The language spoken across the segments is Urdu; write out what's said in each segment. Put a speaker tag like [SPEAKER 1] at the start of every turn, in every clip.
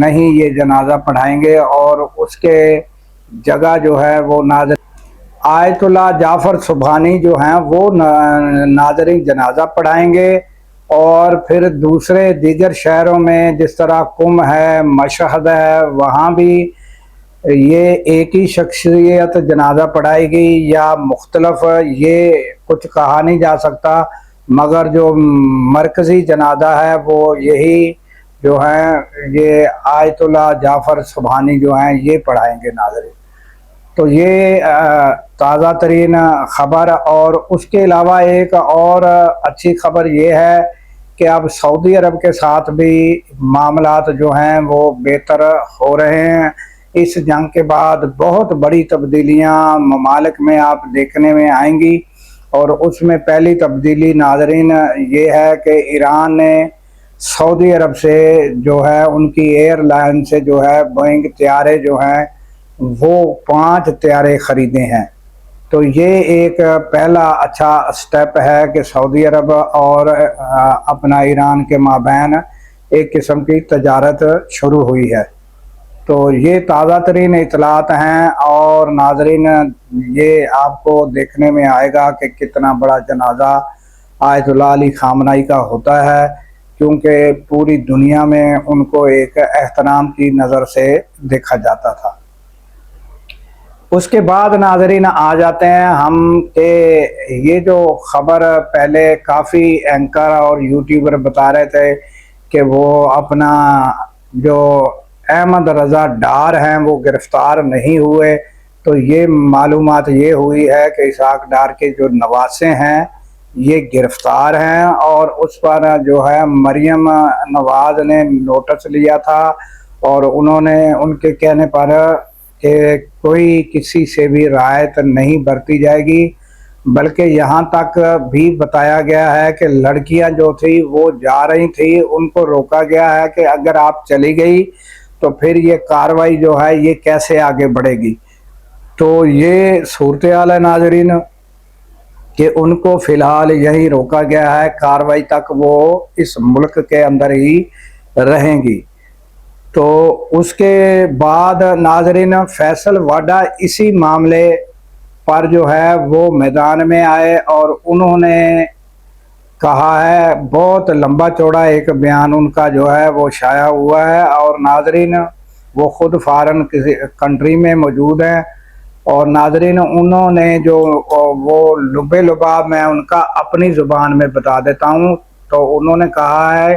[SPEAKER 1] نہیں یہ جنازہ پڑھائیں گے، اور اس کے جگہ جو ہے وہ آیت اللہ جعفر سبحانی جو ہیں وہ ناظرین جنازہ پڑھائیں گے، اور پھر دوسرے دیگر شہروں میں جس طرح قم ہے، مشہد ہے، وہاں بھی یہ ایک ہی شخصیت جنازہ پڑھائے گی یا مختلف، یہ کچھ کہا نہیں جا سکتا، مگر جو مرکزی جنازہ ہے وہ یہی جو ہیں یہ آیت اللہ جعفر سبحانی جو ہیں یہ پڑھائیں گے ناظرین۔ تو یہ تازہ ترین خبر، اور اس کے علاوہ ایک اور اچھی خبر یہ ہے کہ اب سعودی عرب کے ساتھ بھی معاملات جو ہیں وہ بہتر ہو رہے ہیں۔ اس جنگ کے بعد بہت بڑی تبدیلیاں ممالک میں آپ دیکھنے میں آئیں گی، اور اس میں پہلی تبدیلی ناظرین یہ ہے کہ ایران نے سعودی عرب سے جو ہے ان کی ایئر لائن سے جو ہے بوئنگ طیارے جو ہیں وہ 5 طیارے خریدے ہیں۔ تو یہ ایک پہلا اچھا سٹیپ ہے کہ سعودی عرب اور اپنا ایران کے مابین ایک قسم کی تجارت شروع ہوئی ہے۔ تو یہ تازہ ترین اطلاعات ہیں، اور ناظرین یہ آپ کو دیکھنے میں آئے گا کہ کتنا بڑا جنازہ آیت اللہ علی خامنہئی کا ہوتا ہے، کیونکہ پوری دنیا میں ان کو ایک احترام کی نظر سے دیکھا جاتا تھا۔ اس کے بعد ناظرین آ جاتے ہیں ہم کہ یہ جو خبر پہلے کافی اینکر اور یوٹیوبر بتا رہے تھے کہ وہ اپنا جو احمد رضا ڈار ہیں وہ گرفتار نہیں ہوئے، تو یہ معلومات یہ ہوئی ہے کہ اسحاق ڈار کے جو نواسے ہیں یہ گرفتار ہیں، اور اس پر جو ہے مریم نواز نے نوٹس لیا تھا، اور انہوں نے ان کے کہنے پر کہ کوئی کسی سے بھی رعایت نہیں برتی جائے گی، بلکہ یہاں تک بھی بتایا گیا ہے کہ لڑکیاں جو تھی وہ جا رہی تھی، ان کو روکا گیا ہے کہ اگر آپ چلی گئی تو پھر یہ کارروائی جو ہے یہ کیسے آگے بڑھے گی۔ تو یہ صورتحال ہے ناظرین کہ ان کو فی الحال یہی روکا گیا ہے، کارروائی تک وہ اس ملک کے اندر ہی رہیں گی۔ تو اس کے بعد ناظرین فیصل واڈا اسی معاملے پر جو ہے وہ میدان میں آئے، اور انہوں نے کہا ہے، بہت لمبا چوڑا ایک بیان ان کا جو ہے وہ شائع ہوا ہے، اور ناظرین وہ خود فارن کسی کنٹری میں موجود ہیں، اور ناظرین انہوں نے جو وہ لبے لباب میں ان کا اپنی زبان میں بتا دیتا ہوں، تو انہوں نے کہا ہے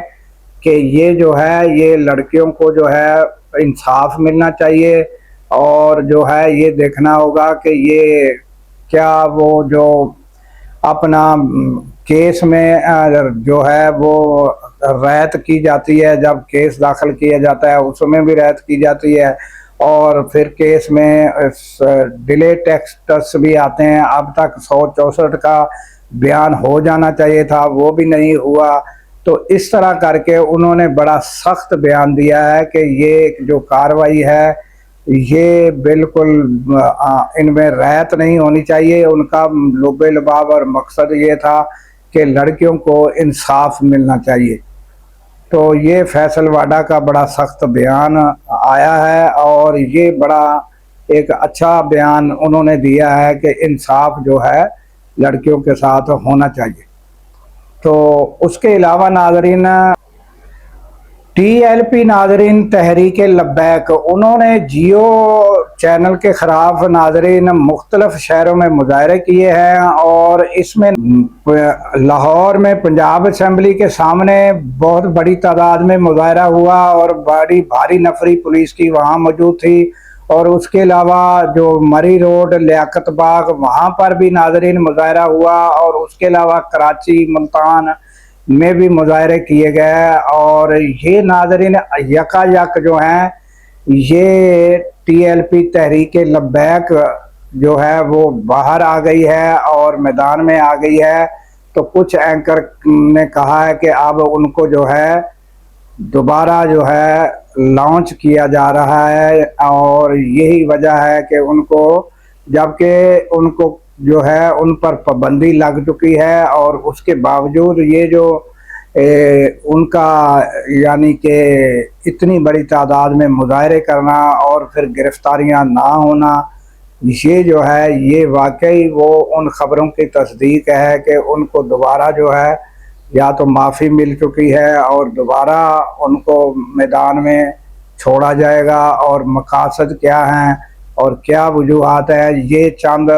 [SPEAKER 1] کہ یہ جو ہے یہ لڑکیوں کو جو ہے انصاف ملنا چاہیے، اور جو ہے یہ دیکھنا ہوگا کہ یہ کیا وہ جو اپنا کیس میں جو ہے وہ رعایت کی جاتی ہے، جب کیس داخل کیا جاتا ہے اس میں بھی رعایت کی جاتی ہے، اور پھر کیس میں ڈیلے ٹیکسٹس بھی آتے ہیں، اب تک 164 کا بیان ہو جانا چاہیے تھا وہ بھی نہیں ہوا۔ تو اس طرح کر کے انہوں نے بڑا سخت بیان دیا ہے کہ یہ جو کارروائی ہے یہ بالکل ان میں رعایت نہیں ہونی چاہیے۔ ان کا لب لباب اور مقصد یہ تھا کہ لڑکیوں کو انصاف ملنا چاہیے۔ تو یہ فیصل واڈا کا بڑا سخت بیان آیا ہے، اور یہ بڑا ایک اچھا بیان انہوں نے دیا ہے کہ انصاف جو ہے لڑکیوں کے ساتھ ہونا چاہیے۔ تو اس کے علاوہ ناظرین ٹی ایل پی ناظرین تحریک لبیک، انہوں نے جیو چینل کے خلاف ناظرین مختلف شہروں میں مظاہرے کیے ہیں، اور اس میں لاہور میں پنجاب اسمبلی کے سامنے بہت بڑی تعداد میں مظاہرہ ہوا، اور بڑی بھاری نفری پولیس کی وہاں موجود تھی، اور اس کے علاوہ جو مری روڈ لیاقت باغ وہاں پر بھی ناظرین مظاہرہ ہوا، اور اس کے علاوہ کراچی ملتان میں بھی مظاہرے کیے گئے، اور یہ ناظرین یکا یک جو ہیں یہ T L P Tehreek Labbaik جو ہے وہ باہر آ گئی ہے اور میدان میں آ گئی ہے۔ تو کچھ اینکر نے کہا ہے کہ اب ان کو جو ہے دوبارہ جو ہے لانچ کیا جا رہا ہے، اور یہی وجہ ہے کہ ان کو، جبکہ ان کو جو ہے ان پر پابندی لگ چکی ہے، اور اس کے باوجود یہ جو ان کا یعنی کہ اتنی بڑی تعداد میں مظاہرے کرنا اور پھر گرفتاریاں نہ ہونا، یہ جو ہے یہ واقعی وہ ان خبروں کی تصدیق ہے کہ ان کو دوبارہ جو ہے یا تو معافی مل چکی ہے اور دوبارہ ان کو میدان میں چھوڑا جائے گا، اور مقاصد کیا ہیں اور کیا وجوہات ہیں، یہ چند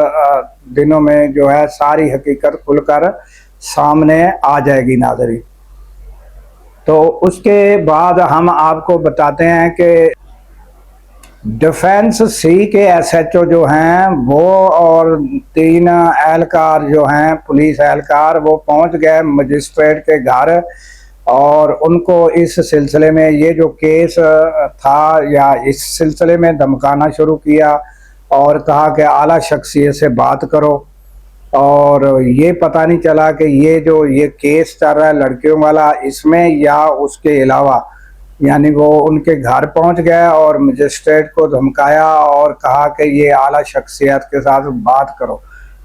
[SPEAKER 1] دنوں میں جو ہے ساری حقیقت کھل کر سامنے آ جائے گی ناظرین۔ تو اس کے بعد ہم آپ کو بتاتے ہیں کہ ڈیفنس سی کے ایس ایچ او جو ہیں وہ اور 3 اہلکار جو ہیں پولیس اہلکار وہ پہنچ گئے مجسٹریٹ کے گھر، اور ان کو اس سلسلے میں یہ جو کیس تھا یا اس سلسلے میں دھمکانا شروع کیا اور کہا کہ اعلیٰ شخصیت سے بات کرو، اور یہ پتہ نہیں چلا کہ یہ کیس چل رہا ہے لڑکیوں والا اس میں یا اس کے علاوہ، یعنی وہ ان کے گھر پہنچ گئے اور مجسٹریٹ کو دھمکایا اور کہا کہ یہ اعلیٰ شخصیت کے ساتھ بات کرو۔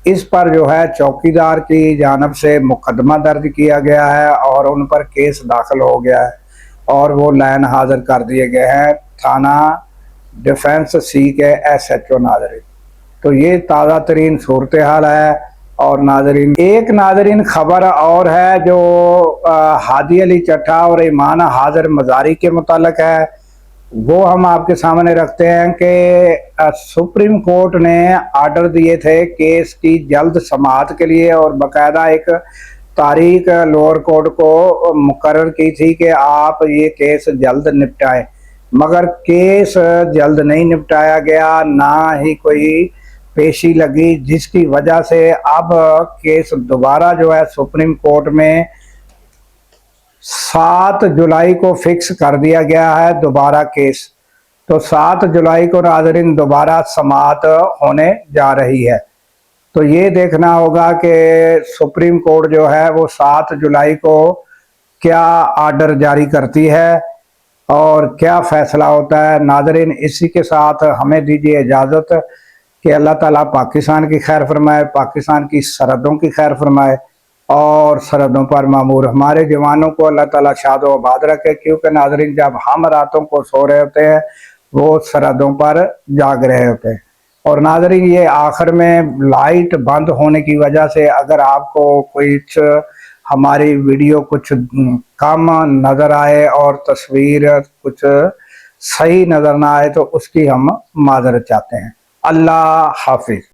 [SPEAKER 1] اس پر جو ہے چوکیدار کی جانب سے مقدمہ درج کیا گیا ہے اور ان پر کیس داخل ہو گیا ہے اور وہ لائن حاضر کر دیے گئے ہیں تھانہ ڈیفنس سی کے ایس ایچ او ناظرین۔ تو یہ تازہ ترین صورتحال ہے۔ اور ناظرین خبر اور ہے جو ہادی علی چٹھا اور ایمان حاضر مزاری کے متعلق ہے، وہ ہم آپ کے سامنے رکھتے ہیں کہ سپریم کورٹ نے آرڈر دیے تھے کیس کی جلد سماعت کے لیے، اور باقاعدہ ایک تاریخ لوور کورٹ کو مقرر کی تھی کہ آپ یہ کیس جلد نپٹائیں، مگر کیس جلد نہیں نپٹایا گیا، نہ ہی کوئی پیشی لگی، جس کی وجہ سے اب کیس دوبارہ جو ہے سپریم کورٹ میں 7 جولائی کو فکس کر دیا گیا ہے دوبارہ کیس۔ تو 7 جولائی کو ناظرین دوبارہ سماعت ہونے جا رہی ہے۔ تو یہ دیکھنا ہوگا کہ سپریم کورٹ جو ہے وہ 7 جولائی کو کیا آرڈر جاری کرتی ہے اور کیا فیصلہ ہوتا ہے۔ ناظرین اسی کے ساتھ ہمیں دیجیے اجازت کہ اللہ تعالیٰ پاکستان کی خیر فرمائے، پاکستان کی سرحدوں کی خیر فرمائے، اور سرحدوں پر مامور ہمارے جوانوں کو اللہ تعالیٰ شاد و آباد رکھے، کیونکہ ناظرین جب ہم راتوں کو سو رہے ہوتے ہیں وہ سرحدوں پر جاگ رہے ہوتے ہیں۔ اور ناظرین یہ آخر میں لائٹ بند ہونے کی وجہ سے اگر آپ کو کچھ ہماری ویڈیو کچھ کم نظر آئے اور تصویر کچھ صحیح نظر نہ آئے تو اس کی ہم معذرت چاہتے ہیں۔ اللہ حافظ۔